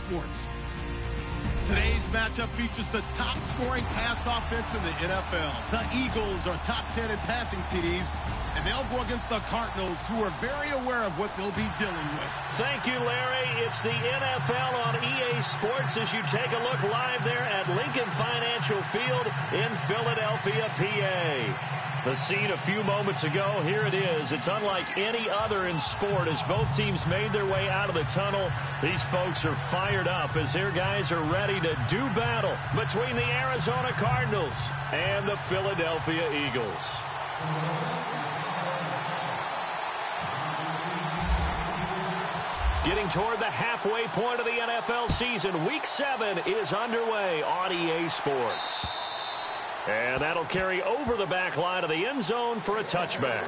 Sports. Today's matchup features the top-scoring pass offense in the NFL. The Eagles are top 10 in passing TDs, and they'll go against the Cardinals, who are very aware of what they'll be dealing with. Thank you, Larry. It's the NFL on EA Sports as you take a look live there at Lincoln Financial Field in Philadelphia, PA. The scene a few moments ago, here it is. It's unlike any other in sport as both teams made their way out of the tunnel. These folks are fired up as their guys are ready to do battle between the Arizona Cardinals and the Philadelphia Eagles. Getting toward the halfway point of the NFL season, Week 7 is underway on EA Sports. And that'll carry over the back line of the end zone for a touchback.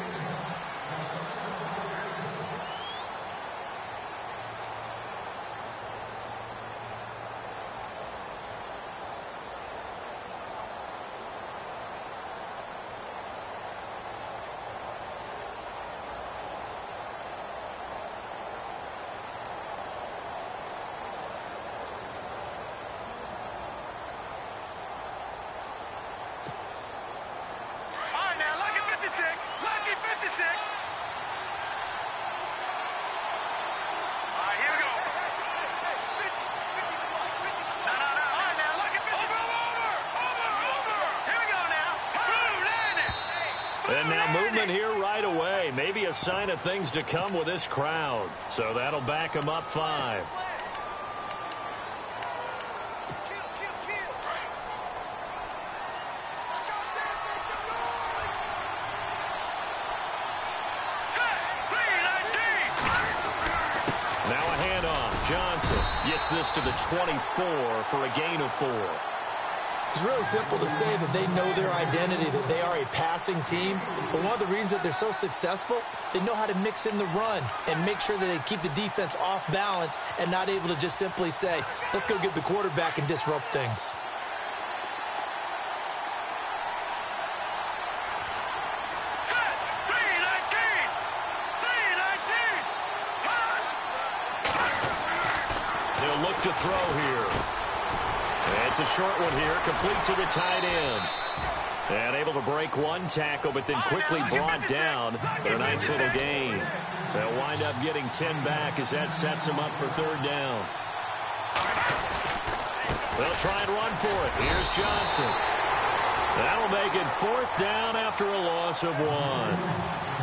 And now movement here right away. Maybe a sign of things to come with this crowd. So that'll back them up 5. Now a handoff. Johnson gets this to the 24 for a gain of 4. It's really simple to say that they know their identity, that they are a passing team. But one of the reasons that they're so successful, they know how to mix in the run and make sure that they keep the defense off balance and not able to just simply say, let's go get the quarterback and disrupt things. They'll look to throw here. It's a short one here, complete to the tight end. And able to break one tackle, but then quickly brought down for a nice little gain. They'll wind up getting 10 back as that sets them up for 3rd down. They'll try and run for it. Here's Johnson. That'll make it 4th down after a loss of 1.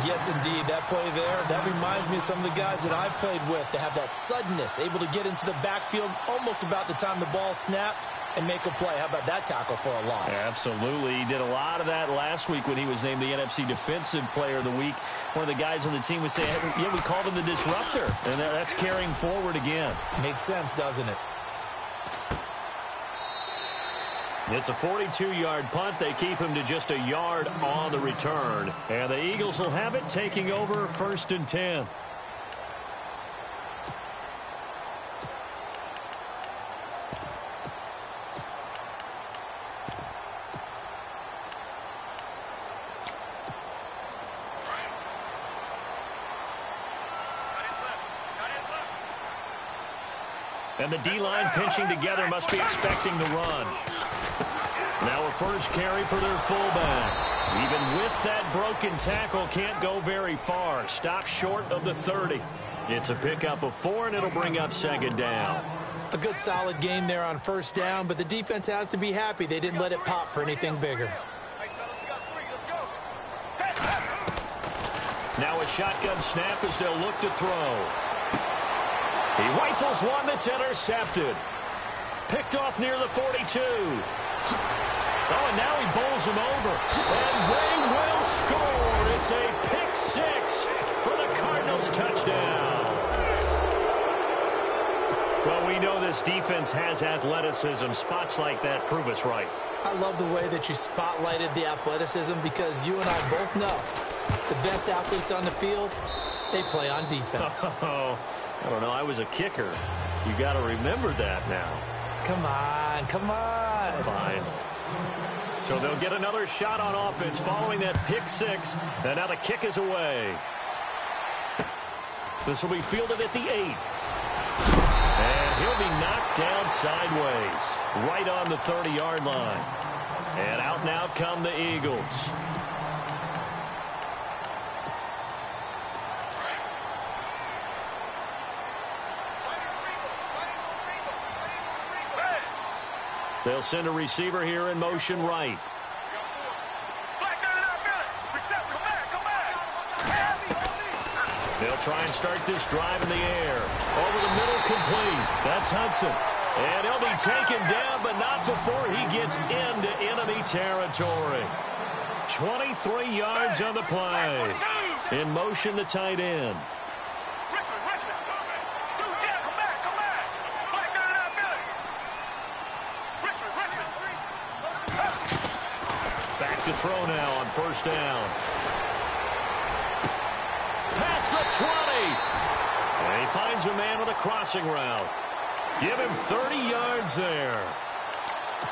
Yes, indeed. That play there, that reminds me of some of the guys that I played with. They have that suddenness, able to get into the backfield almost about the time the ball snapped and make a play. How about that tackle for a loss? Absolutely. He did a lot of that last week when he was named the NFC Defensive Player of the Week. One of the guys on the team was saying, yeah, we called him the disruptor. And that's carrying forward again. Makes sense, doesn't it? It's a 42-yard punt. They keep him to just a yard on the return. And the Eagles will have it, taking over 1st and 10. And the D-line pinching together, must be expecting the run. Now a first carry for their fullback. Even with that broken tackle, can't go very far. Stop short of the 30. It's a pickup of 4, and it'll bring up 2nd down. A good solid gain there on 1st down, but the defense has to be happy they didn't let it pop for anything bigger. Now a shotgun snap as they'll look to throw. He rifles one that's intercepted. Picked off near the 42. Oh, and now he bowls him over. And they will score. It's a pick 6 for the Cardinals touchdown. Well, we know this defense has athleticism. Spots like that prove us right. I love the way that you spotlighted the athleticism because you and I both know the best athletes on the field, they play on defense. Oh, I don't know. I was a kicker. You got to remember that now. Come on, come on. Fine. So they'll get another shot on offense following that pick 6. And now the kick is away. This will be fielded at the 8. And he'll be knocked down sideways, right on the 30-yard line. And out now come the Eagles. They'll send a receiver here in motion right. They'll try and start this drive in the air. Over the middle, complete. That's Hudson. And he'll be taken down, but not before he gets into enemy territory. 23 yards on the play. In motion, the tight end. Back to throw now on first down. Past the 20. And he finds a man with a crossing route. Give him 30 yards there.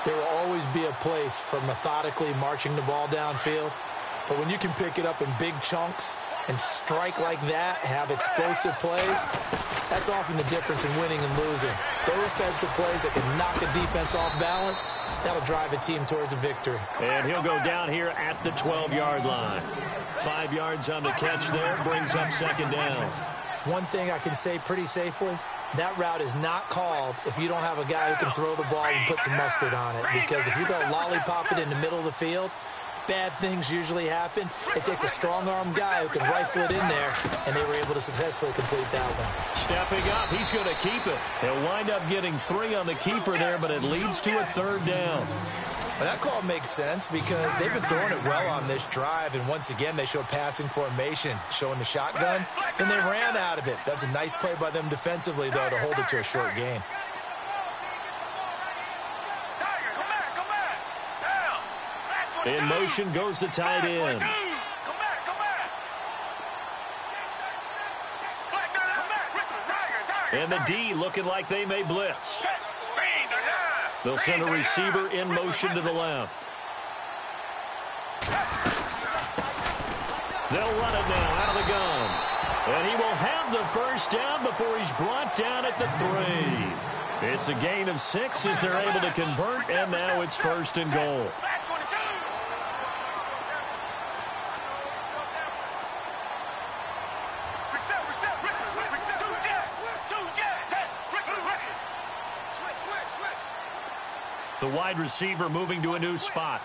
There will always be a place for methodically marching the ball downfield. But when you can pick it up in big chunks and strike like that, have explosive plays, that's often the difference in winning and losing. Those types of plays that can knock a defense off balance, that'll drive a team towards a victory. And he'll go down here at the 12-yard line. 5 yards on the catch there, brings up second down. One thing I can say pretty safely, that route is not called if you don't have a guy who can throw the ball and put some mustard on it. Because if you go lollipop it in the middle of the field, bad things usually happen. It takes a strong-arm guy who can rifle it in there, and they were able to successfully complete that one. Stepping up, he's going to keep it. He'll wind up getting 3 on the keeper there, but it leads to a third down. Well, that call makes sense because they've been throwing it well on this drive, and once again, they showed passing formation, showing the shotgun, and they ran out of it. That's a nice play by them defensively, though, to hold it to a short gain. In motion goes the tight end. And the D looking like they may blitz. They'll send a receiver in motion to the left. They'll run it now out of the gun. And he will have the first down before he's brought down at the 3. It's a gain of 6 as they're able to convert, and now it's first and goal. The wide receiver moving to a new spot.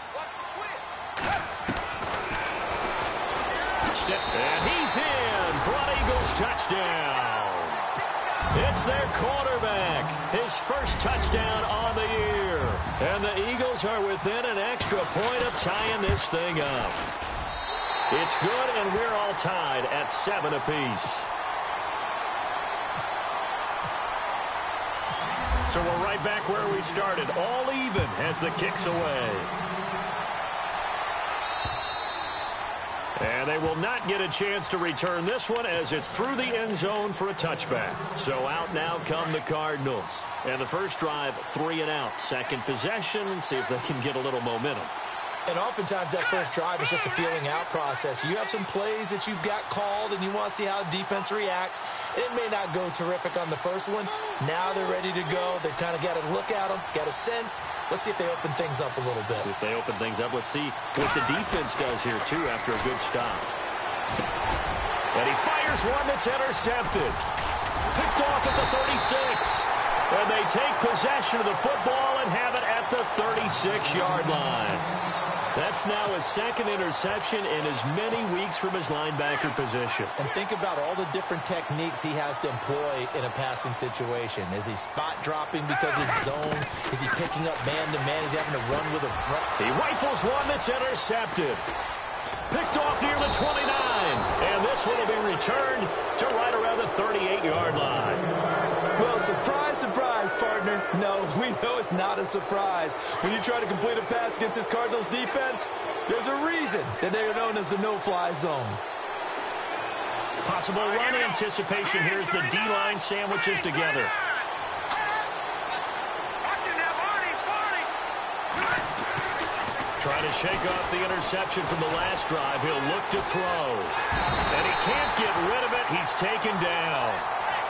And he's in for an Eagles touchdown. It's their quarterback. His first touchdown on the year. And the Eagles are within an extra point of tying this thing up. It's good, and we're all tied at 7 apiece. So we're right back where we started, all even as the kick's away. And they will not get a chance to return this one as it's through the end zone for a touchback. So out now come the Cardinals. And the first drive, 3 and out. Second possession, see if they can get a little momentum. And oftentimes that first drive is just a feeling out process. You have some plays that you've got called and you want to see how the defense reacts. It may not go terrific on the first one. Now they're ready to go. They've kind of got to look at them, got a sense. Let's see if they open things up a little bit. See if they open things up. Let's see what the defense does here, too, after a good stop. And he fires one that's intercepted. Picked off at the 36. And they take possession of the football and have it at the 36-yard line. That's now his second interception in as many weeks from his linebacker position. And think about all the different techniques he has to employ in a passing situation. Is he spot dropping because it's zone? Is he picking up man-to-man? Is he having to run with a run? He rifles one that's intercepted. Picked off near the 29. And this one will be returned to right around the 38-yard line. Well, surprise, surprise, partner. No, we know it's not a surprise. When you try to complete a pass against this Cardinals defense, there's a reason that they are known as the no-fly zone. Possible run anticipation here as the D-line sandwiches together. Trying to shake off the interception from the last drive. He'll look to throw. And he can't get rid of it. He's taken down.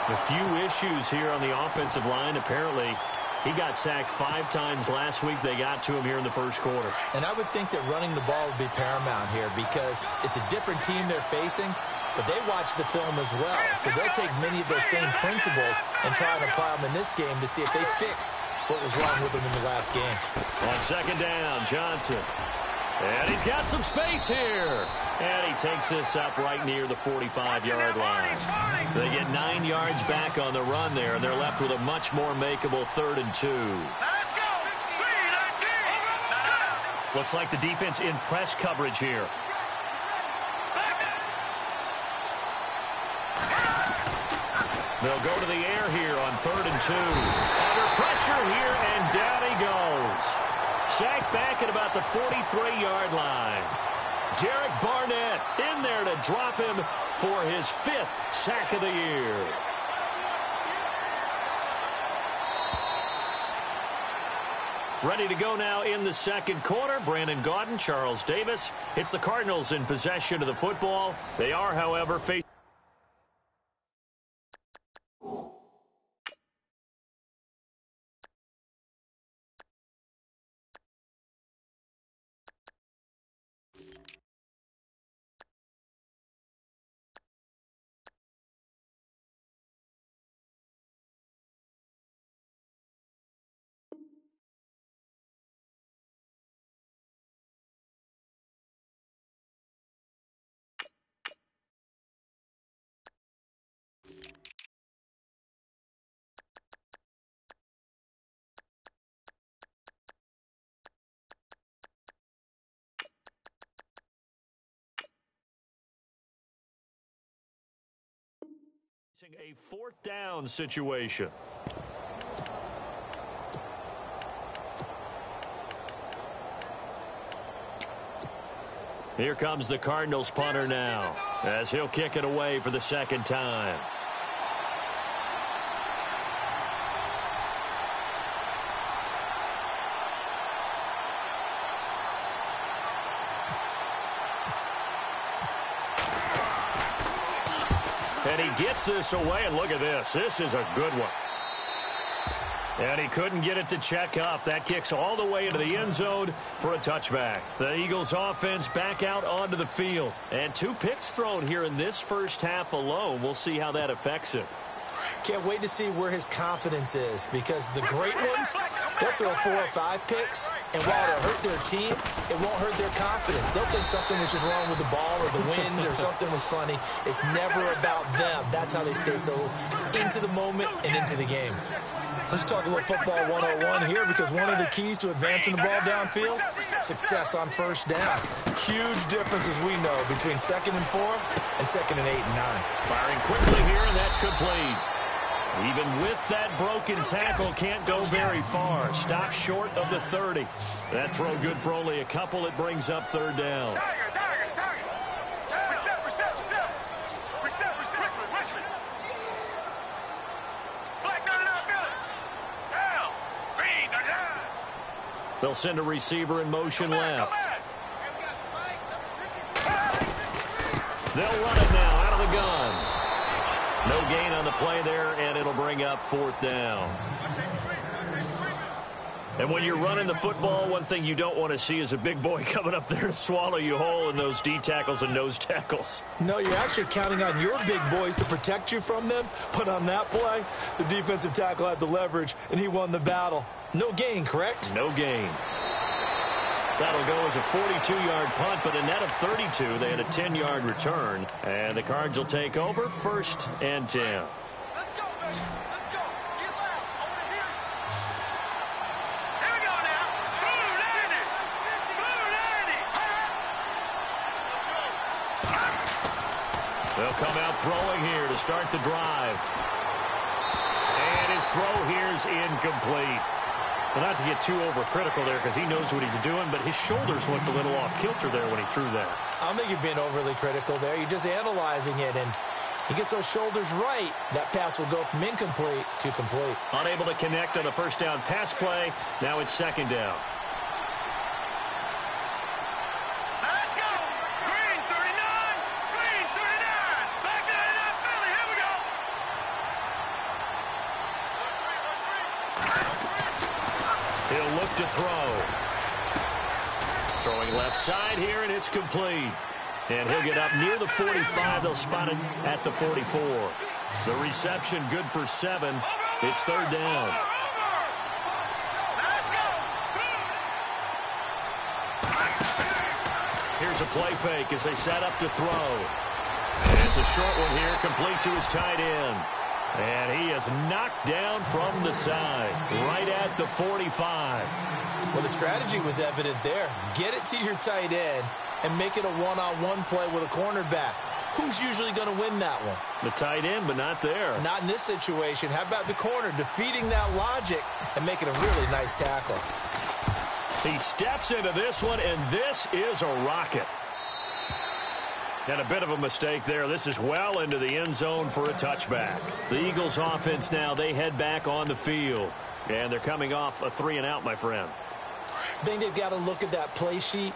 A few issues here on the offensive line. Apparently, He got sacked 5 times last week. They got to him here in the first quarter. And I would think that running the ball would be paramount here because it's a different team they're facing, but they watch the film as well. So they'll take many of those same principles and try and apply them in this game to see if they fixed what was wrong with them in the last game. On second down, Johnson. And he's got some space here. And he takes this up right near the 45-yard line. They get 9 yards back on the run there, and they're left with a much more makeable 3rd and 2. Let's go. Looks like the defense in press coverage here. They'll go to the air here on 3rd and 2. Under pressure here, and down he goes. Sacked back at about the 43-yard line. Derek Barnett in there to drop him for his 5th sack of the year. Ready to go now in the second quarter. Brandon Gaudin, Charles Davis. It's the Cardinals in possession of the football. They are, however, facing a 4th down situation. Here comes the Cardinals punter now, as he'll kick it away for the second time. And he gets this away, and look at this. This is a good one. And he couldn't get it to check up. That kicks all the way into the end zone for a touchback. The Eagles offense back out onto the field. And 2 picks thrown here in this first half alone. We'll see how that affects it. Can't wait to see where his confidence is because the great ones, they'll throw 4 or 5 picks, and while it'll hurt their team, it won't hurt their confidence. They'll think something was just wrong with the ball or the wind or something was funny. It's never about them. That's how they stay so into the moment and into the game. Let's talk a little football 101 here because one of the keys to advancing the ball downfield, success on first down. Huge difference, as we know, between 2nd and 4 and 2nd and 8 and 9. Firing quickly here, and that's complete. Even with that broken tackle, can't go very far. Stop short of the 30. That throw good for only a couple. It brings up 3rd down. They'll send a receiver in motion left. They'll run it now out of the gun. No gain on the play there, and it'll bring up 4th down. And when you're running the football, one thing you don't want to see is a big boy coming up there to swallow you whole in those D tackles and nose tackles. No, you're actually counting on your big boys to protect you from them. But on that play, the defensive tackle had the leverage, and he won the battle. No gain, correct? No gain. That'll go as a 42-yard punt, but a net of 32. They had a 10-yard return, and the Cards will take over 1st and 10. Let's go, baby. Let's go. Get loud. I want to hear it. Here we go now. Blue Dandy. Blue Dandy. They'll come out throwing here to start the drive. And his throw here's incomplete. Well, not to get too overcritical there because he knows what he's doing, but his shoulders looked a little off kilter there when he threw that. I don't think you're being overly critical there. You're just analyzing it, and he gets those shoulders right. That pass will go from incomplete to complete. Unable to connect on the first down pass play. Now it's 2nd down. Let's go. Green 39. Green 39. Back to that Philly. Here we go. He'll look to throw. Throwing left side here, and it's complete. And he'll get up near the 45. They'll spot it at the 44. The reception good for 7. It's third down. Here's a play fake as they set up to throw. And it's a short one here, complete to his tight end. And he is knocked down from the side, right at the 45. Well, the strategy was evident there. Get it to your tight end and make it a one-on-one play with a cornerback. Who's usually going to win that one? The tight end, but not there. Not in this situation. How about the corner defeating that logic and making a really nice tackle? He steps into this one, and this is a rocket. And a bit of a mistake there. This is well into the end zone for a touchback. The Eagles offense now, they head back on the field. And they're coming off a 3-and-out, my friend. I think they've got to look at that play sheet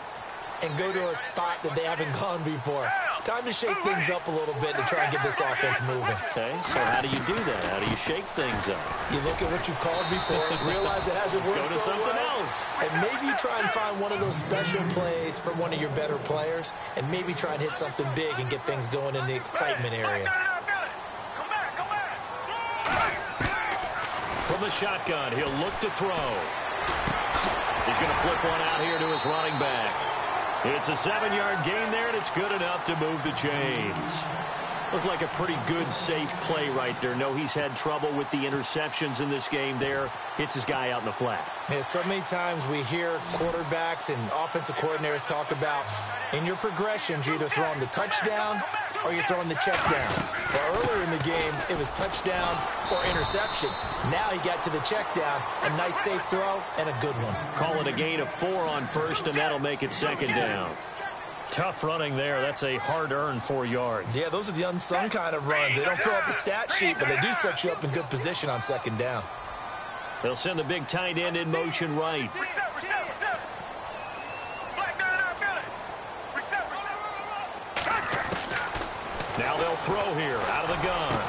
and go to a spot that they haven't gone before. Time to shake things up a little bit to try and get this offense moving. Okay, so how do you do that? How do you shake things up? You look at what you've called before, realize it hasn't worked Go to so something well, else. and maybe you try and find one of those special plays from one of your better players, and maybe try and hit something big and get things going in the excitement area. From the shotgun, he'll look to throw. He's going to flip one out here to his running back. It's a 7-yard gain there, and it's good enough to move the chains. Looked like a pretty good, safe play right there. No, he's had trouble with the interceptions in this game there. Hits his guy out in the flat. Yeah, so many times we hear quarterbacks and offensive coordinators talk about in your progressions, you're either throwing the touchdown or you're throwing the check down. Well, earlier in the game, it was touchdown or interception. Now he got to the check down, a nice safe throw, and a good one. Call it a gain of 4 on first, and that'll make it second down. Tough running there. That's a hard-earned 4 yards. Yeah, those are the unsung kind of runs. They don't fill up the stat sheet, but they do set you up in good position on second down. They'll send the big tight end in motion right. Now they'll throw here out of the gun.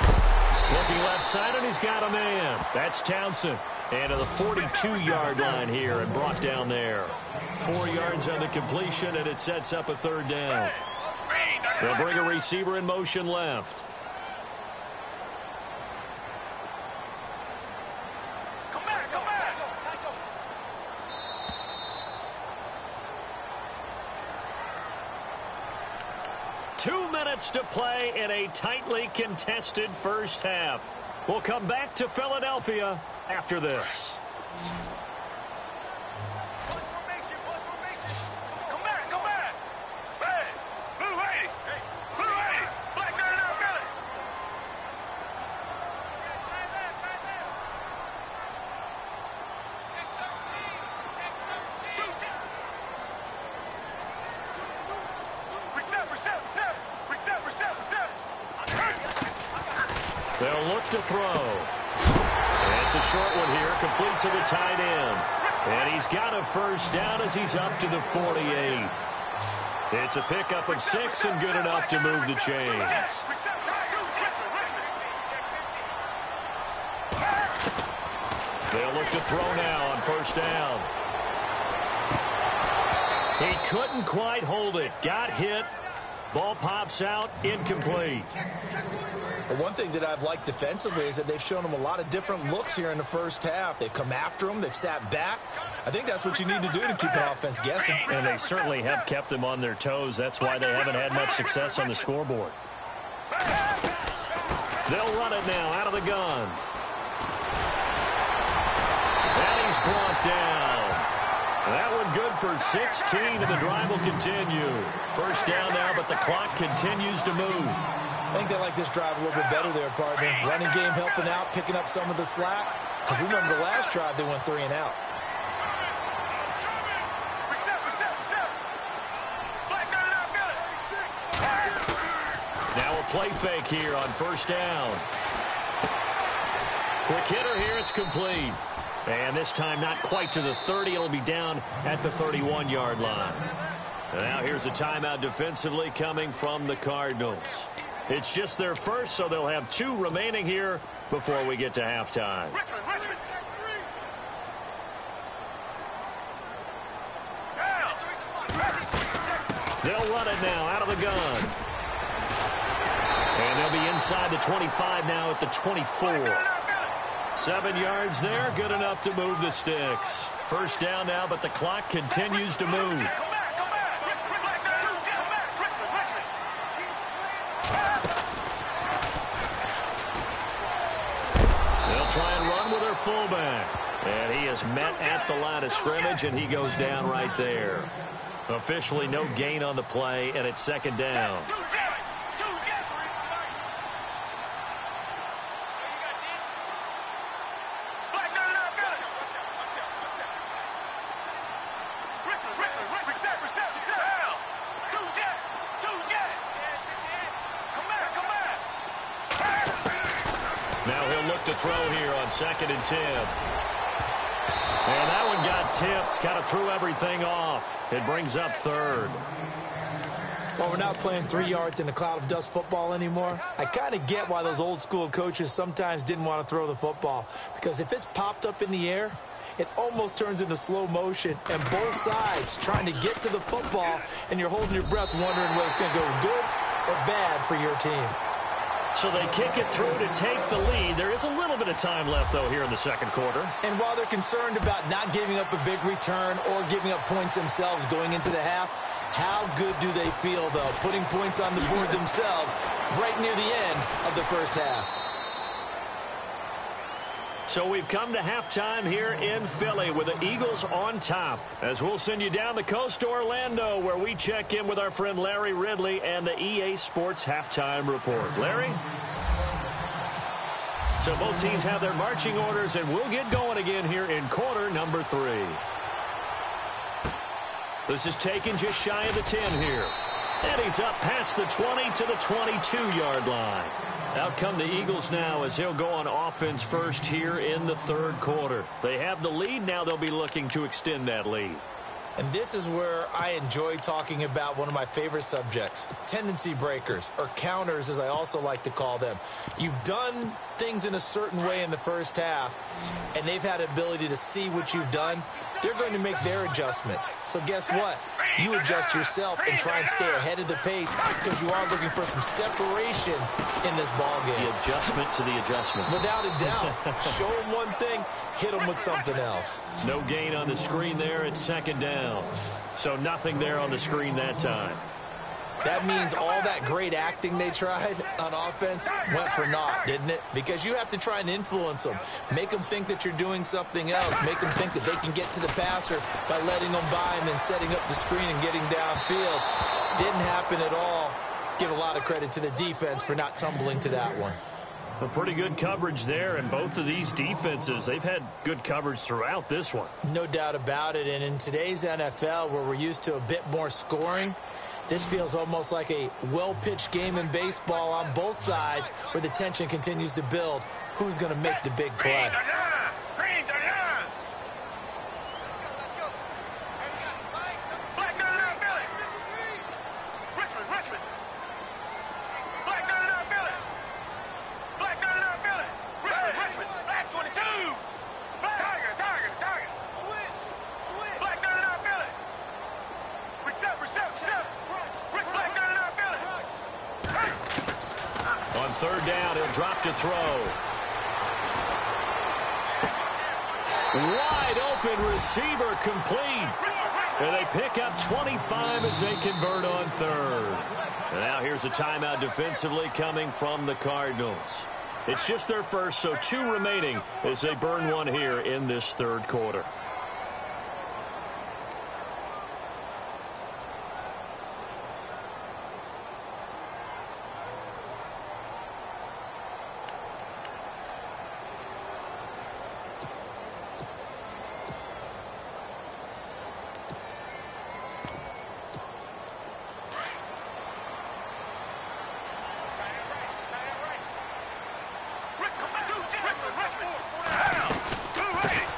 Looking left side, and he's got a man. That's Townsend. And to the 42-yard line here and brought down there. 4 yards on the completion, and it sets up a third down. They'll bring a receiver in motion left. Come back. 2 minutes to play in a tightly contested first half. We'll come back to Philadelphia after this. Come back. Hey, Blue 80. Black 99 Billy. They'll look to throw. And it's a short one here, complete to the tight end. And he's got a first down as he's up to the 48. It's a pickup of 6 and good enough to move the chains. They'll look to throw now on first down. He couldn't quite hold it. Got hit. Ball pops out, incomplete. Well, one thing that I've liked defensively is that they've shown them a lot of different looks here in the first half. They've come after them. They've sat back. I think that's what you need to do to keep an offense guessing. And they certainly have kept them on their toes. That's why they haven't had much success on the scoreboard. They'll run it now out of the gun. And he's brought down. That one good for 16, and the drive will continue. First down now, but the clock continues to move. I think they like this drive a little bit better there, partner. Running game helping out, picking up some of the slack. Because remember the last drive, they went 3 and out. Now a play fake here on first down. Quick hitter here, it's complete. And this time not quite to the 30. It'll be down at the 31-yard line. Now here's a timeout defensively coming from the Cardinals. It's just their first, so they'll have 2 remaining here before we get to halftime. They'll run it now out of the gun. And they'll be inside the 25 now at the 24. 7 yards there, good enough to move the sticks. First down now, but the clock continues to move. They'll try and run with their fullback. And he is met at the line of scrimmage, and he goes down right there. Officially no gain on the play, and it's second down. Now he'll look to throw here on 2nd and 10. And that one got tipped. Kind of threw everything off. It brings up 3rd. Well, we're not playing 3 yards in a cloud of dust football anymore. I kind of get why those old school coaches sometimes didn't want to throw the football. Because if it's popped up in the air, it almost turns into slow motion. And both sides trying to get to the football, and you're holding your breath wondering whether it's going to go good or bad for your team. So they kick it through to take the lead. There is a little bit of time left, though, here in the second quarter. And while they're concerned about not giving up a big return or giving up points themselves going into the half, how good do they feel, though, putting points on the board themselves right near the end of the first half? So we've come to halftime here in Philly with the Eagles on top. As we'll send you down the coast to Orlando, where we check in with our friend Larry Ridley and the EA Sports Halftime Report. Larry? So both teams have their marching orders, and we'll get going again here in quarter number 3. This is taken just shy of the 10 here. And he's up past the 20 to the 22-yard line. Out come the Eagles now as he'll go on offense first here in the 3rd quarter. They have the lead. Now they'll be looking to extend that lead. And this is where I enjoy talking about one of my favorite subjects, tendency breakers, or counters as I also like to call them. You've done things in a certain way in the first half, and they've had the ability to see what you've done. They're going to make their adjustments. So guess what? You adjust yourself and try and stay ahead of the pace because you are looking for some separation in this ball game. The adjustment to the adjustment. Without a doubt. Show them one thing, hit them with something else. No gain on the screen there. It's second down. So nothing there on the screen that time. That means all that great acting they tried on offense went for naught, didn't it? Because you have to try and influence them. Make them think that you're doing something else. Make them think that they can get to the passer by letting them by and then setting up the screen and getting downfield. Didn't happen at all. Give a lot of credit to the defense for not tumbling to that one. A pretty good coverage there, and both of these defenses, they've had good coverage throughout this one. No doubt about it, and in today's NFL, where we're used to a bit more scoring, this feels almost like a well-pitched game in baseball on both sides where the tension continues to build. Who's going to make the big play? On 3rd down, he'll drop to throw. Wide open receiver complete. And they pick up 25 as they convert on 3rd. And now here's a timeout defensively coming from the Cardinals. It's just their first, so 2 remaining as they burn one here in this 3rd quarter.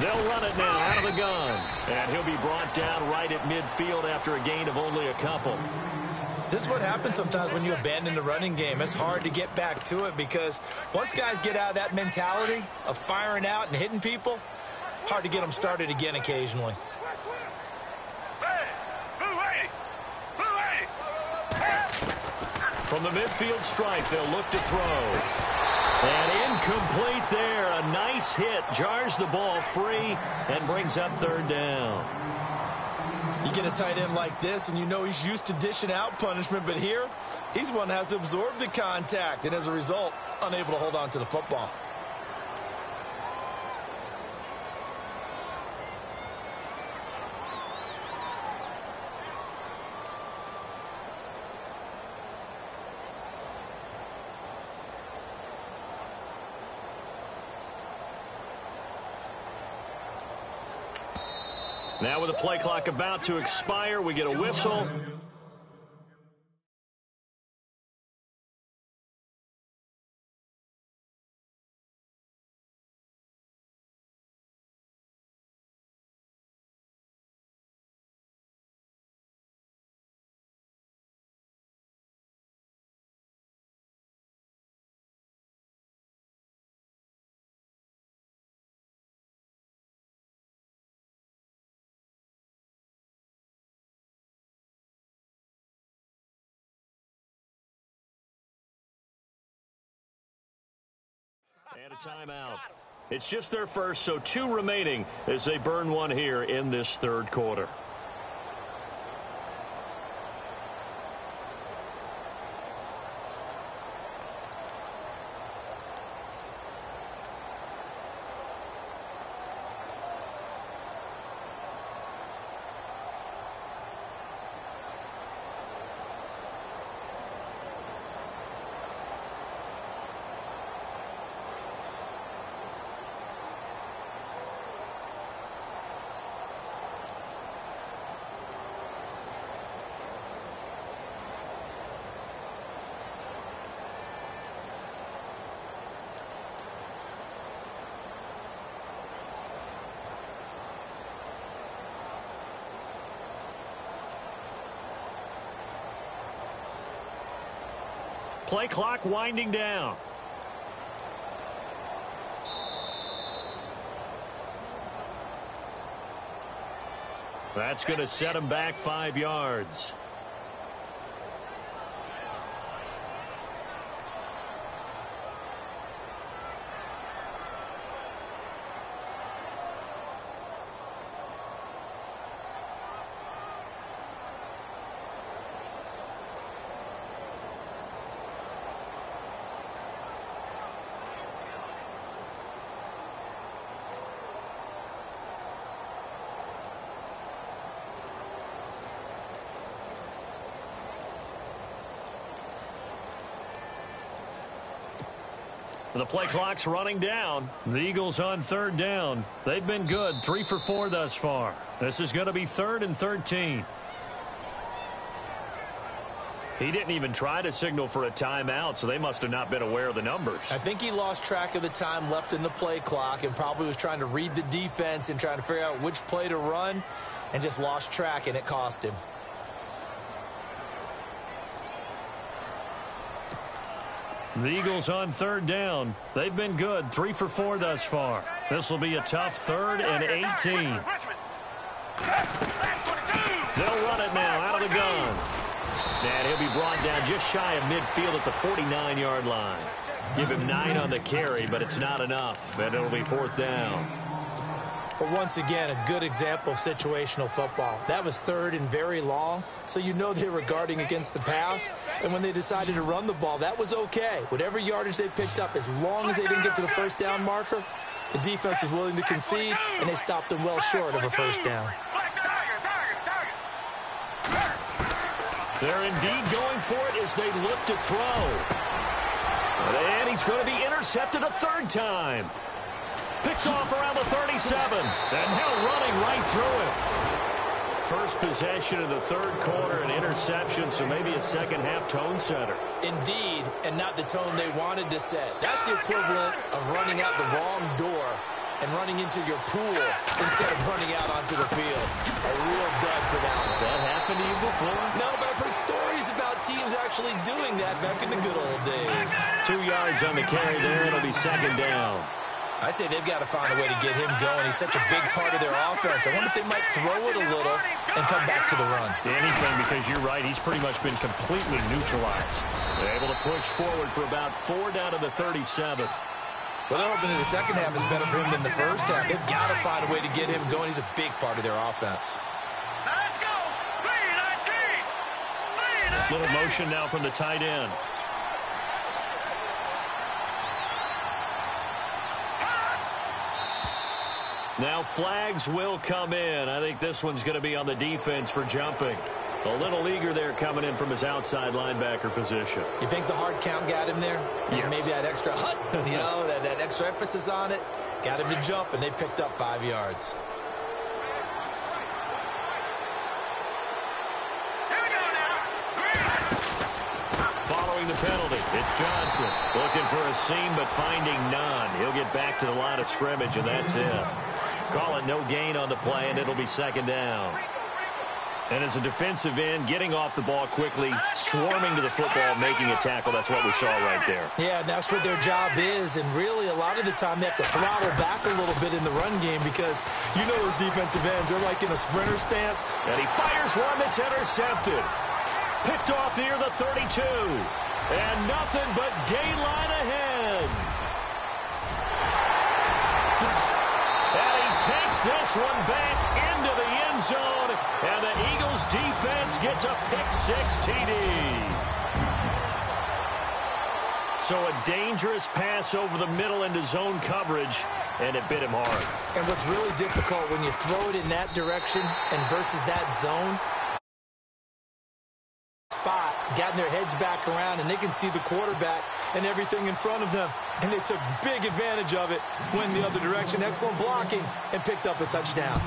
They'll run it now out of the gun. And he'll be brought down right at midfield after a gain of only a couple. This is what happens sometimes when you abandon the running game. It's hard to get back to it because once guys get out of that mentality of firing out and hitting people, hard to get them started again occasionally. From the midfield stripe, they'll look to throw. And incomplete there. A nice hit. Jars the ball free and brings up third down. You get a tight end like this, and you know he's used to dishing out punishment, but here, he's one that has to absorb the contact, and as a result, unable to hold on to the football. Now with the play clock about to expire, we get a whistle. And a timeout. It's just their first, so 2 remaining as they burn one here in this third quarter. Play clock winding down. That's going to set him back 5 yards. The play clock's running down. The Eagles on third down. They've been good, 3 for 4 thus far. This is going to be 3rd and 13. He didn't even try to signal for a timeout, so they must have not been aware of the numbers. I think he lost track of the time left in the play clock and probably was trying to read the defense and trying to figure out which play to run and just lost track, and it cost him. The Eagles on third down. They've been good, 3 for 4 thus far. This will be a tough 3rd and 18. They'll run it now out of the gun. And he'll be brought down just shy of midfield at the 49-yard line. Give him 9 on the carry, but it's not enough, and it'll be 4th down. But once again, a good example of situational football. That was 3rd and very long, so you know they were guarding against the pass. And when they decided to run the ball, that was okay. Whatever yardage they picked up, as long as they didn't get to the first down marker, the defense was willing to concede, and they stopped them well short of a first down. They're indeed going for it as they look to throw. And he's going to be intercepted a 3rd time. Picked off around the 37. And now running right through it. First possession of the 3rd quarter, an interception, so maybe a second-half tone setter. Indeed, and not the tone they wanted to set. That's the equivalent of running out the wrong door and running into your pool instead of running out onto the field. A real dud for that one. Has that happened to you before? No, but I've heard stories about teams actually doing that back in the good old days. 2 yards on the carry there. It'll be 2nd down. I'd say they've got to find a way to get him going. He's such a big part of their offense. I wonder if they might throw it a little and come back to the run. Anything, because you're right. He's pretty much been completely neutralized. They're able to push forward for about 4 down to the 37. Well, they're hoping that the second half is better for him than the first half. They've got to find a way to get him going. He's a big part of their offense. Let's go. 3-19. Little motion now from the tight end. Now flags will come in. I think this one's going to be on the defense for jumping. A little eager there coming in from his outside linebacker position. You think the hard count got him there? Yes. Maybe that extra that extra emphasis on it got him to jump, and they picked up 5 yards. Here we go now. Following the penalty, it's Johnson. Looking for a seam, but finding none. He'll get back to the line of scrimmage, and that's it. Call it no gain on the play, and it'll be second down. And as a defensive end, getting off the ball quickly, swarming to the football, making a tackle, that's what we saw right there. Yeah, and that's what their job is. And really, a lot of the time, they have to throttle back a little bit in the run game because you know those defensive ends, they're like in a sprinter stance. And he fires one that's intercepted. Picked off near the 32. And nothing but daylight ahead. And he takes this one back into the end zone. And the Eagles defense gets a pick-6 TD. So a dangerous pass over the middle into zone coverage, and it bit him hard. And what's really difficult when you throw it in that direction and versus that zone, spot, gotten their heads back around, and they can see the quarterback and everything in front of them. And they took big advantage of it, went the other direction, excellent blocking, and picked up a touchdown.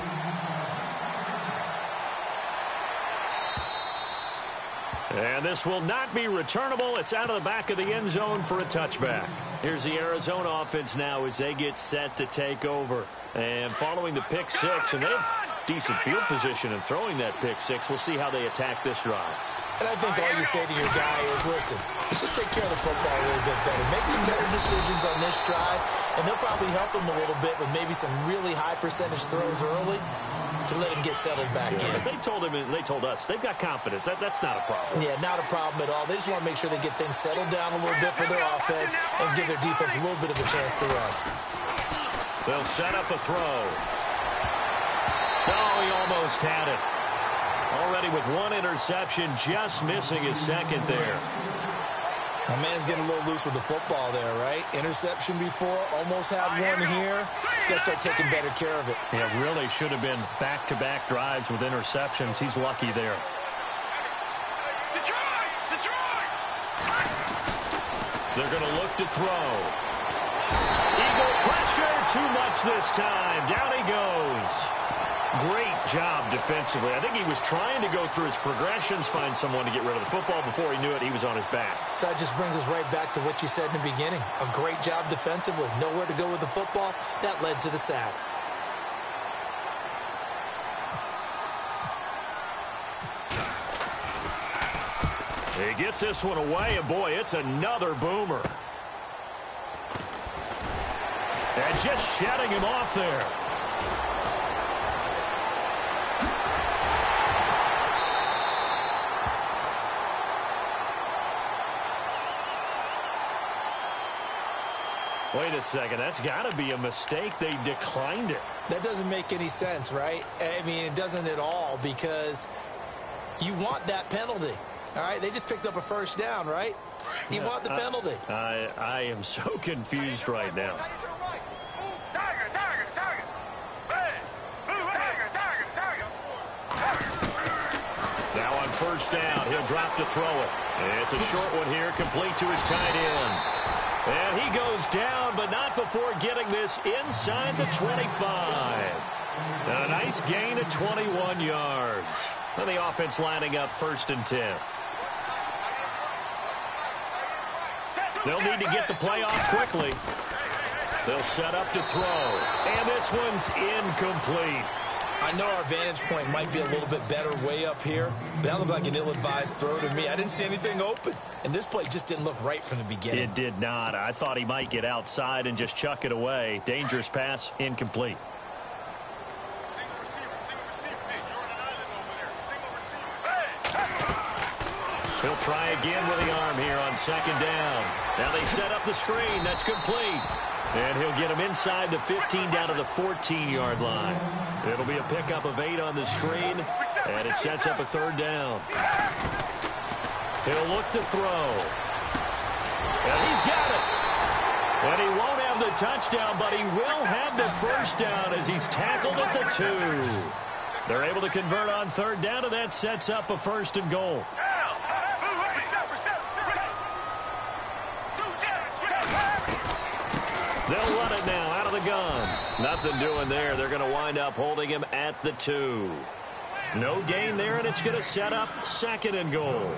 And this will not be returnable. It's out of the back of the end zone for a touchback. Here's the Arizona offense now as they get set to take over. And following the pick-6, and they have decent field position in throwing that pick-6. We'll see how they attack this drive. And I think all you say to your guy is, listen, let's just take care of the football a little bit better. Make some better decisions on this drive, and they'll probably help him a little bit with maybe some really high percentage throws early to let him get settled back in. They told him, and they told us, they've got confidence. That's not a problem. Yeah, not a problem at all. They just want to make sure they get things settled down a little bit for their offense and give their defense a little bit of a chance to rest. They'll set up a throw. Oh, he almost had it. Already with one interception, just missing his second there. My man's getting a little loose with the football there, right? Interception before, almost had one here. He's got to start taking better care of it. Yeah, really should have been back-to-back drives with interceptions. He's lucky there. They're going to look to throw. Eagle pressure, too much this time. Down he goes. Great job defensively. I think he was trying to go through his progressions, find someone to get rid of the football. Before he knew it, he was on his back. So that just brings us right back to what you said in the beginning. A great job defensively. Nowhere to go with the football. That led to the sack. He gets this one away, and boy, it's another boomer. And just shutting him off there. Wait a second, that's got to be a mistake. They declined it. That doesn't make any sense, right? I mean, it doesn't at all because you want that penalty. All right, they just picked up a first down, right? You want the penalty. I am so confused right now. Now on first down, he'll drop to throw it. It's a short one here, complete to his tight end. And he goes down, but not before getting this inside the 25. And a nice gain of 21 yards. And the offense lining up 1st and 10. They'll need to get the play off quickly. They'll set up to throw. And this one's incomplete. I know our vantage point might be a little bit better way up here, but that looked like an ill-advised throw to me. I didn't see anything open, and this play just didn't look right from the beginning. It did not. I thought he might get outside and just chuck it away. Dangerous pass, incomplete. He'll try again with the arm here on second down. Now they set up the screen. That's complete. And he'll get him inside the 15 down to the 14-yard line. It'll be a pickup of 8 on the screen, and it sets up a third down. He'll look to throw. And he's got it. And he won't have the touchdown, but he will have the first down as he's tackled at the 2. They're able to convert on third down, and that sets up a first and goal. They'll run it now out of the gun. Nothing doing there. They're going to wind up holding him at the 2. No gain there, and it's going to set up second and goal.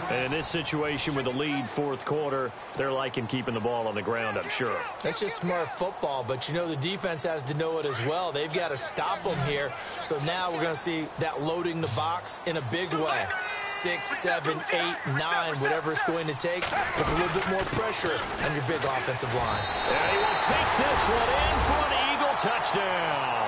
And in this situation with the lead fourth quarter, they're liking keeping the ball on the ground, I'm sure. That's just smart football, but you know the defense has to know it as well. They've got to stop them here. So now we're going to see that loading the box in a big way. 6, 7, 8, 9, whatever it's going to take. Puts a little bit more pressure on your big offensive line. And he will take this one in for an Eagle touchdown.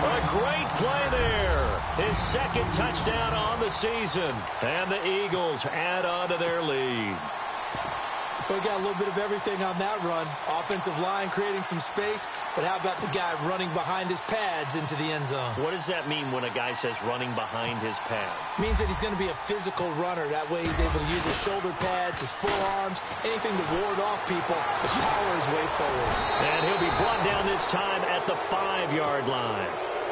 A great play there. His second touchdown on the season. And the Eagles add on to their lead. We got a little bit of everything on that run. Offensive line creating some space, but how about the guy running behind his pads into the end zone? What does that mean when a guy says running behind his pad? Means that he's going to be a physical runner. That way he's able to use his shoulder pads, his forearms, anything to ward off people, but power his way forward. And he'll be brought down this time at the 5-yard line.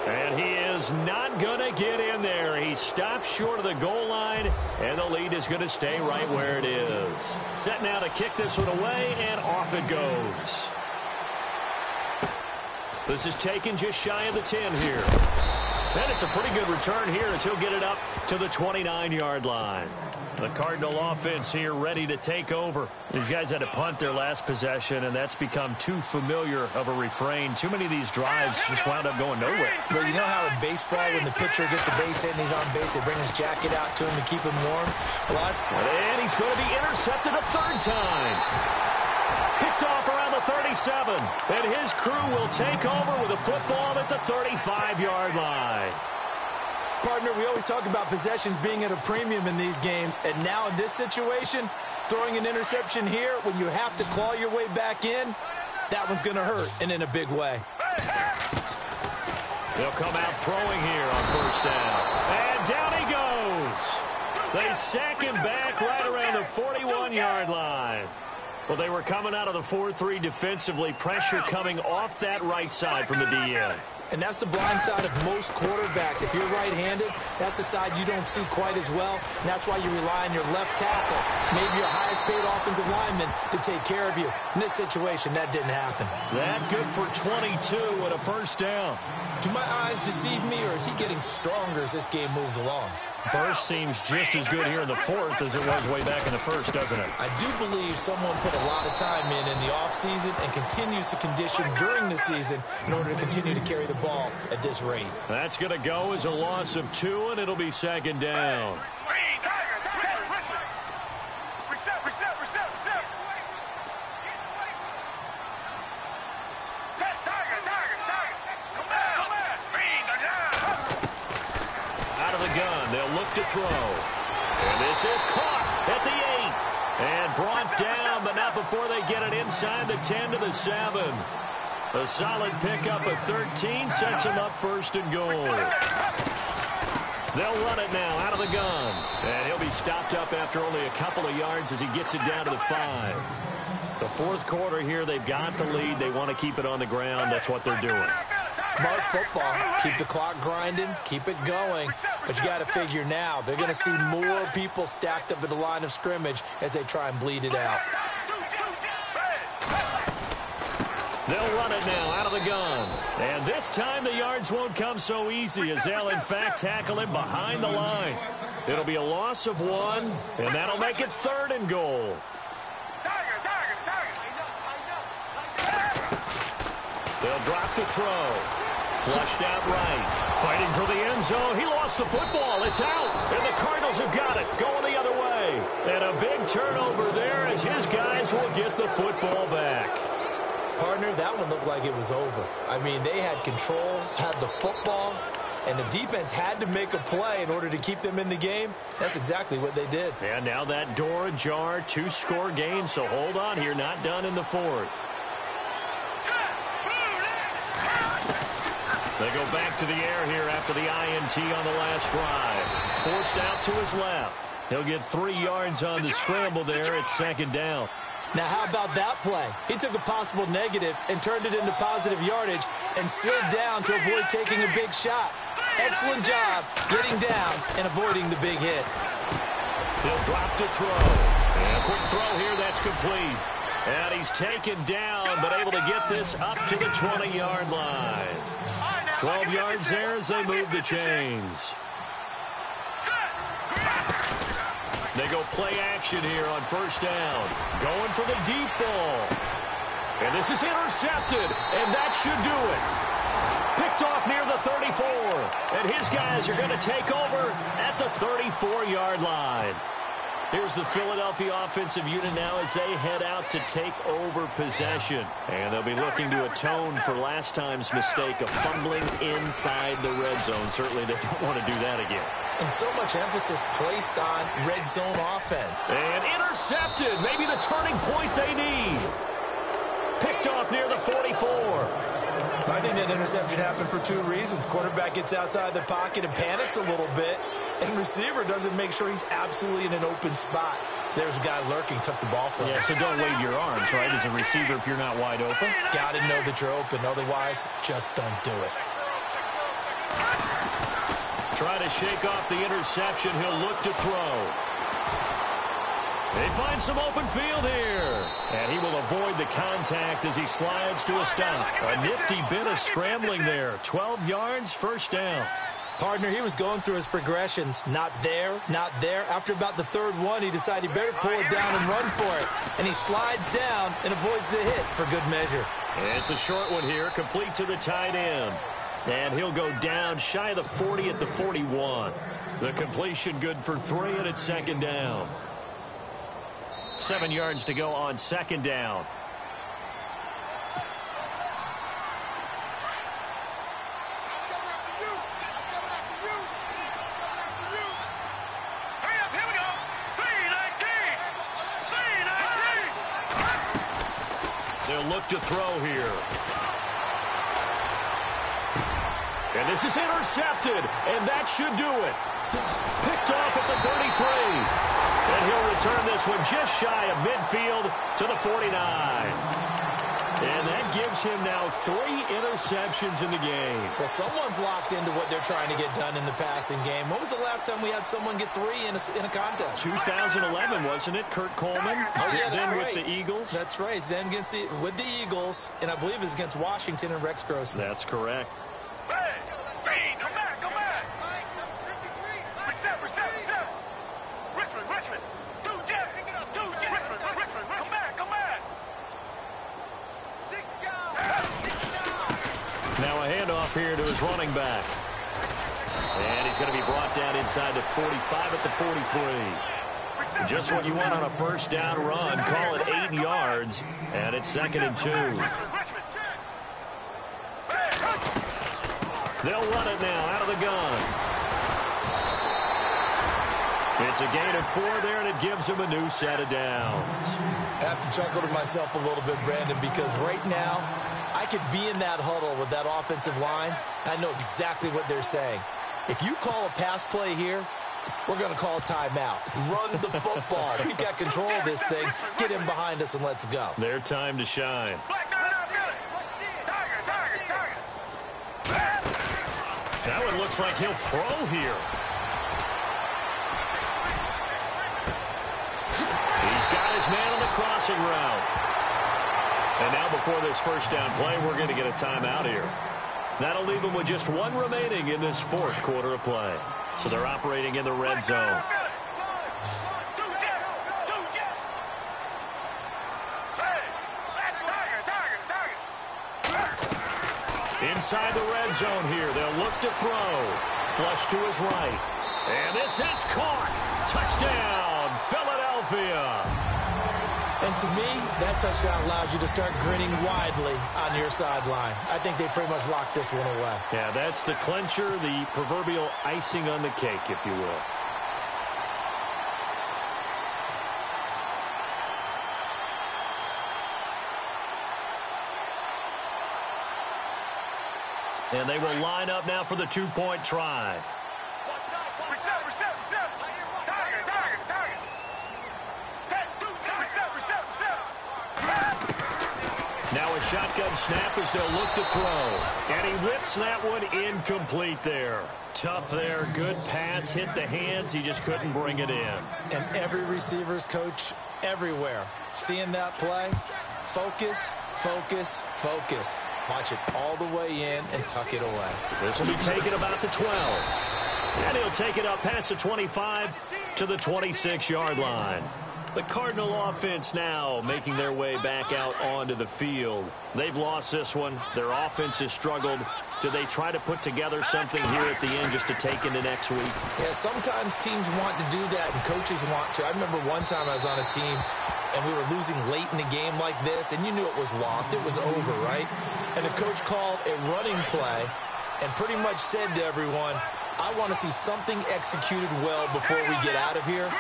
And he is not going to get in there. He stops short of the goal line, and the lead is going to stay right where it is. Set now to kick this one away, and off it goes. This is taken just shy of the 10 here. And it's a pretty good return here as he'll get it up to the 29-yard line. The Cardinal offense here ready to take over. These guys had to punt their last possession, and that's become too familiar of a refrain. Too many of these drives just wound up going nowhere. Well, you know how in baseball, when the pitcher gets a base hit and he's on base, they bring his jacket out to him to keep him warm? And he's going to be intercepted a third time. Picked off around the 37. And his crew will take over with a football at the 35-yard line. Partner, we always talk about possessions being at a premium in these games, and now in this situation, throwing an interception here when you have to claw your way back in, that one's going to hurt, and in a big way. They'll come out throwing here on first down. And down he goes. They sack him back right around the 41-yard line. Well, they were coming out of the 4-3 defensively, pressure coming off that right side from the DN. And that's the blind side of most quarterbacks. If you're right-handed, that's the side you don't see quite as well. And that's why you rely on your left tackle, maybe your highest-paid offensive lineman, to take care of you. In this situation, that didn't happen. That good for 22 and a first down. Do my eyes deceive me, or is he getting stronger as this game moves along? Burst seems just as good here in the fourth as it was way back in the first, doesn't it? I do believe someone put a lot of time in the offseason and continues to condition during the season in order to continue to carry the ball at this rate. That's going to go as a loss of 2, and it'll be second down. They'll look to throw. And this is caught at the 8. And brought down, but not before they get it inside the 10 to the 7. A solid pickup of 13 sets him up first and goal. They'll run it now out of the gun. And he'll be stopped up after only a couple of yards as he gets it down to the 5. The fourth quarter here, they've got the lead. They want to keep it on the ground. That's what they're doing. Smart football. Keep the clock grinding. Keep it going. But you got to figure now, they're going to see more people stacked up at the line of scrimmage as they try and bleed it out. They'll run it now out of the gun. And this time the yards won't come so easy as they'll, in fact, tackle him behind the line. It'll be a loss of 1, and that'll make it third and goal. They'll drop the throw. Flushed out right. Fighting for the end zone. He lost the football. It's out. And the Cardinals have got it. Going the other way. And a big turnover there as his guys will get the football back. Partner, that one looked like it was over. I mean, they had control, had the football, And the defense had to make a play in order to keep them in the game. That's exactly what they did. And now that door ajar, 2-score game, so hold on here, not done in the fourth. They go back to the air here after the INT on the last drive. Forced out to his left. He'll get 3 yards on the scramble there at second down. Now, how about that play? He took a possible negative and turned it into positive yardage and slid down to avoid taking a big shot. Excellent job getting down and avoiding the big hit. He'll drop to throw. And a quick throw here, that's complete. And he's taken down, but able to get this up to the 20-yard line. 12 yards there as they move the chains. They go play action here on first down. Going for the deep ball. And this is intercepted, and that should do it. Picked off near the 34. And his guys are going to take over at the 34-yard line. Here's the Philadelphia offensive unit now as they head out to take over possession. And they'll be looking to atone for last time's mistake of fumbling inside the red zone. Certainly they don't want to do that again. And so much emphasis placed on red zone offense. And intercepted. Maybe the turning point they need. Picked off near the 44. I think that interception happened for 2 reasons. Quarterback gets outside the pocket and panics a little bit. And receiver doesn't make sure he's absolutely in an open spot. So there's a guy lurking, took the ball from him. Yeah, so don't wave your arms, right, as a receiver if you're not wide open. Got to know that you're open. Otherwise, just don't do it. Try to shake off the interception. He'll look to throw. They find some open field here. And he will avoid the contact as he slides to a stop. A nifty bit of scrambling there. 12 yards, first down. Partner, he was going through his progressions. Not there, not there. After about the 3rd one, he decided he better pull it down and run for it. And he slides down and avoids the hit for good measure. It's a short one here, complete to the tight end. And he'll go down shy of the 40 at the 41. The completion good for 3, and it's second down. 7 yards to go on second down. They'll look to throw here. And this is intercepted, and that should do it. Picked off at the 33. And he'll return this one just shy of midfield to the 49. And that gives him now 3 interceptions in the game. Well, someone's locked into what they're trying to get done in the passing game. When was the last time we had someone get 3 in a contest? 2011, wasn't it? Kurt Coleman. Oh, yeah, that's right. With the Eagles. That's right. Then with the Eagles, and I believe it's against Washington and Rex Grossman. That's correct. Hey, Speed, come back, come back. Reset. Richmond. Do jet. Richmond, come back. Now a handoff here to his running back. And he's going to be brought down inside the 45 at the 43. Just what you want on a first down run. Call it 8 yards. And it's 2nd and 2. They'll run it now out of the gun. It's a gain of 4 there, and it gives him a new set of downs. I have to chuckle to myself a little bit, Brandon, because right now I could be in that huddle with that offensive line. I know exactly what they're saying. If you call a pass play here, we're going to call a timeout. Run the football. We've got control of this thing. Get him behind us and let's go. Their time to shine. That one looks like he'll throw here. He's got his man on the crossing route. And now before this first down play, we're going to get a timeout here. That'll leave them with just 1 remaining in this 4th quarter of play. So they're operating in the red zone. Inside the red zone here. They'll look to throw. Flush to his right. And this is caught. Touchdown, Philadelphia. And to me, that touchdown allows you to start grinning widely on your sideline. I think they pretty much locked this one away. Yeah, that's the clincher, the proverbial icing on the cake, if you will. And they will line up now for the two-point try. Now a shotgun snap as they'll look to throw. And he whips that one incomplete there. Tough there. Good pass. Hit the hands. He just couldn't bring it in. And every receiver's coach everywhere. Seeing that play, focus, focus, focus. Watch it all the way in and tuck it away. This will be taken about the 12. And he'll take it up past the 25 to the 26-yard line. The Cardinal offense now making their way back out onto the field. They've lost this one. Their offense has struggled. Do they try to put together something here at the end just to take into next week? Yeah, sometimes teams want to do that and coaches want to. I remember one time I was on a team and we were losing late in the game like this, and you knew it was lost. It was over, right? And the coach called a running play and pretty much said to everyone, I want to see something executed well before we get out of here.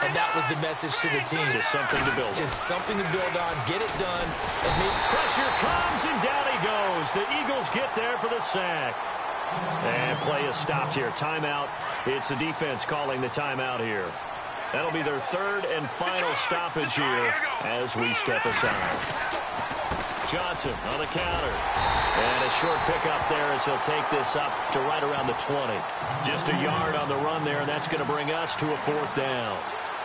And that was the message to the team. Just something to build on. Just something to build on. Get it done. And pressure comes, and down he goes. The Eagles get there for the sack. And play is stopped here. Timeout. It's the defense calling the timeout here. That'll be their third and final stoppage here as we step aside. Johnson on the counter. And a short pickup there as he'll take this up to right around the 20. Just a yard on the run there, and that's going to bring us to a fourth down.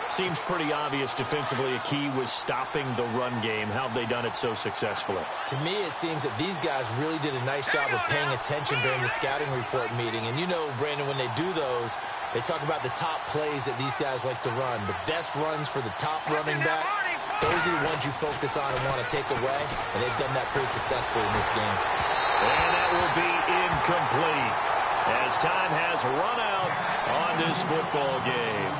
Seems pretty obvious defensively a key was stopping the run game. How have they done it so successfully? To me, it seems that these guys really did a nice job of paying attention during the scouting report meeting. And you know, Brandon, when they do those, they talk about the top plays that these guys like to run. The best runs for the top running back, those are the ones you focus on and want to take away. And they've done that pretty successfully in this game. And that will be incomplete as time has run out on this football game.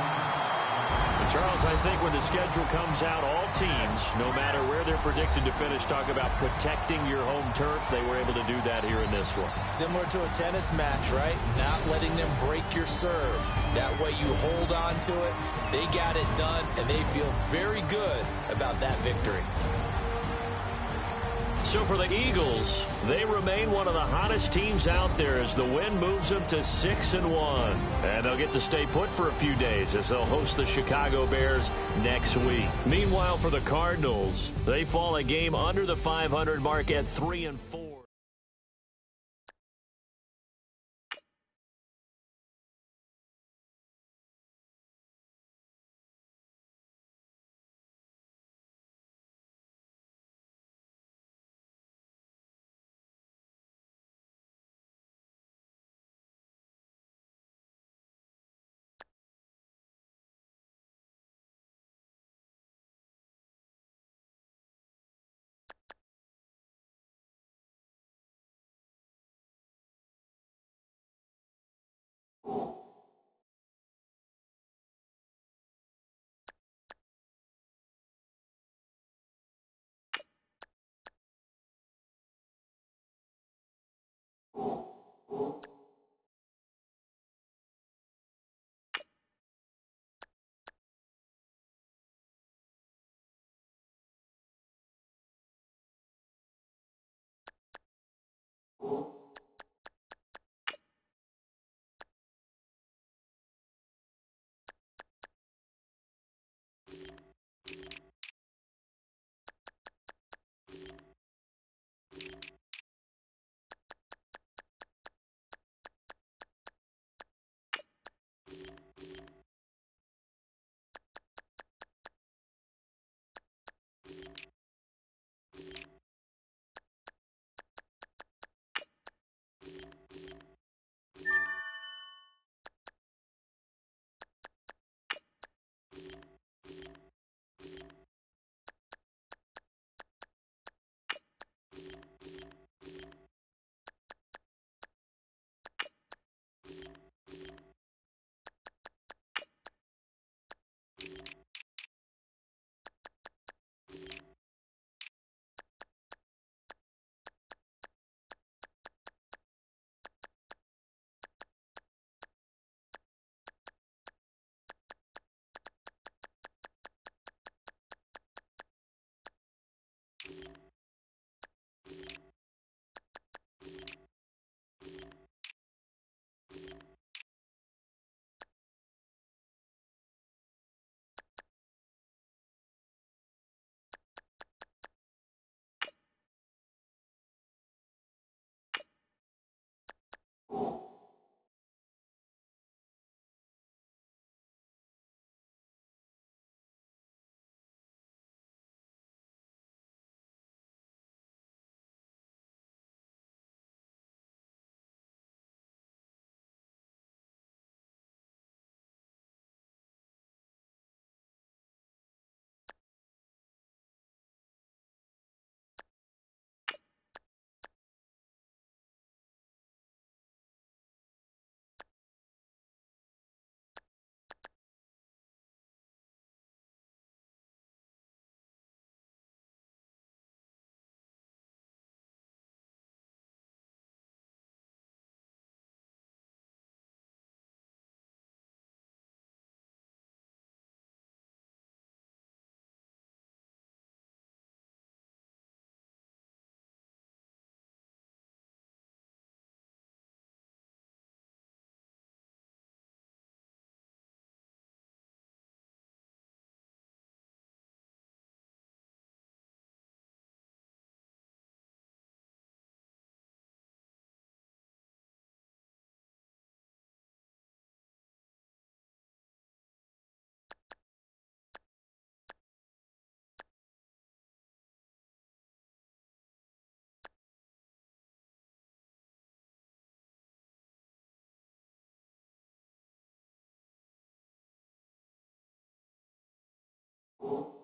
Charles, I think when the schedule comes out, all teams, no matter where they're predicted to finish, talk about protecting your home turf. They were able to do that here in this one. Similar to a tennis match, right? Not letting them break your serve. That way you hold on to it. They got it done, and they feel very good about that victory. So for the Eagles, they remain one of the hottest teams out there as the win moves them to 6-1. And they'll get to stay put for a few days as they'll host the Chicago Bears next week. Meanwhile, for the Cardinals, they fall a game under the 500 mark at 3-4. you